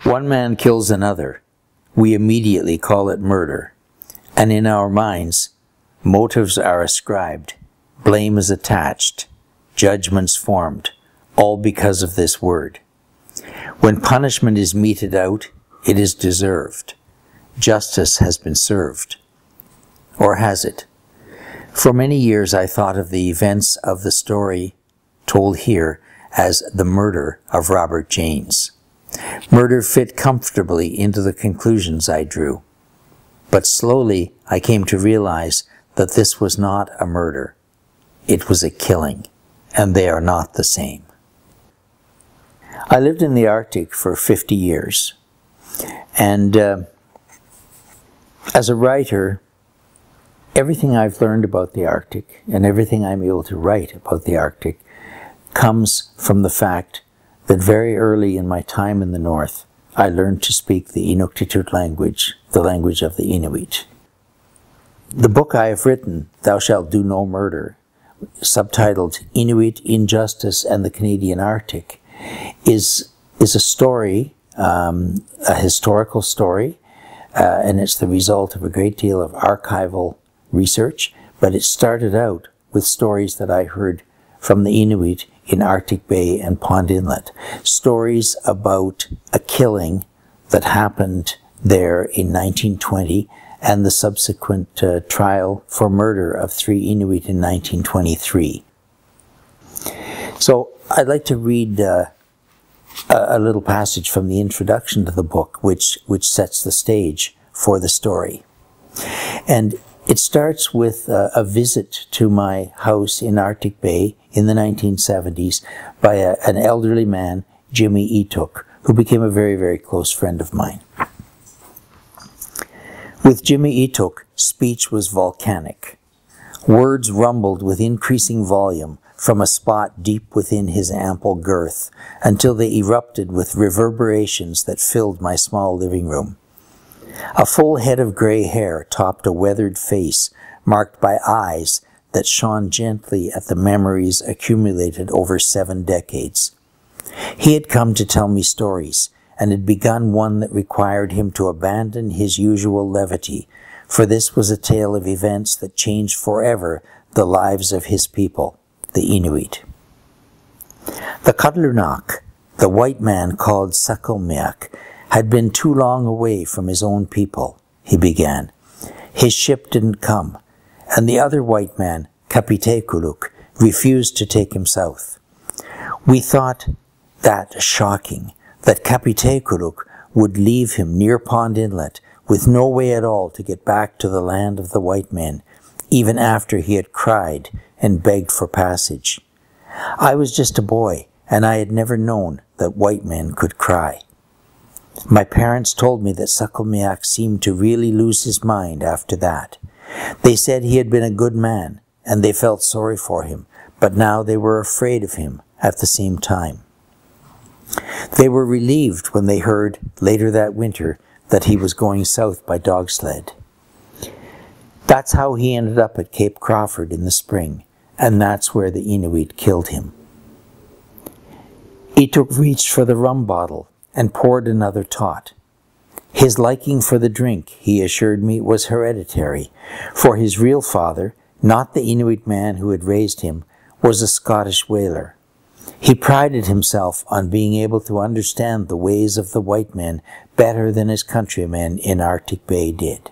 One man kills another. We immediately call it murder. And in our minds, motives are ascribed, blame is attached, judgments formed, all because of this word. When punishment is meted out, it is deserved. Justice has been served. Or has it? For many years I thought of the events of the story told here as the murder of Robert Janes. Murder fit comfortably into the conclusions I drew. But slowly I came to realize that this was not a murder. It was a killing, and they are not the same. I lived in the Arctic for 50 years, and as a writer, everything I've learned about the Arctic and everything I'm able to write about the Arctic comes from the fact that very early in my time in the North, I learned to speak the Inuktitut language, the language of the Inuit. The book I have written, Thou Shalt Do No Murder, subtitled Inuit Injustice and the Canadian Arctic, is a story, a historical story, and it's the result of a great deal of archival research, but it started out with stories that I heard from the Inuit in Arctic Bay and Pond Inlet. Stories about a killing that happened there in 1920 and the subsequent trial for murder of 3 Inuit in 1923. So I'd like to read a little passage from the introduction to the book which sets the stage for the story. And it starts with a visit to my house in Arctic Bay in the 1970s by an elderly man, Jimmy Etuk, who became a very, very close friend of mine. With Jimmy Etuk, speech was volcanic. Words rumbled with increasing volume from a spot deep within his ample girth until they erupted with reverberations that filled my small living room. A full head of gray hair topped a weathered face marked by eyes that shone gently at the memories accumulated over 7 decades. He had come to tell me stories and had begun one that required him to abandon his usual levity, for this was a tale of events that changed forever the lives of his people, the Inuit. The Kadlurnak, the white man called Sakulmiak, had been too long away from his own people, he began. His ship didn't come, and the other white man, Kapitekuluk, refused to take him south. We thought that shocking, that Kapitekuluk would leave him near Pond Inlet with no way at all to get back to the land of the white men, even after he had cried and begged for passage. I was just a boy, and I had never known that white men could cry. My parents told me that Sakulmiak seemed to really lose his mind after that. They said he had been a good man, and they felt sorry for him, but now they were afraid of him at the same time. They were relieved when they heard, later that winter, that he was going south by dog sled. That's how he ended up at Cape Crawford in the spring, and that's where the Inuit killed him. Etuk reached for the rum bottle and poured another tot. His liking for the drink, he assured me, was hereditary, for his real father, not the Inuit man who had raised him, was a Scottish whaler. He prided himself on being able to understand the ways of the white men better than his countrymen in Arctic Bay did.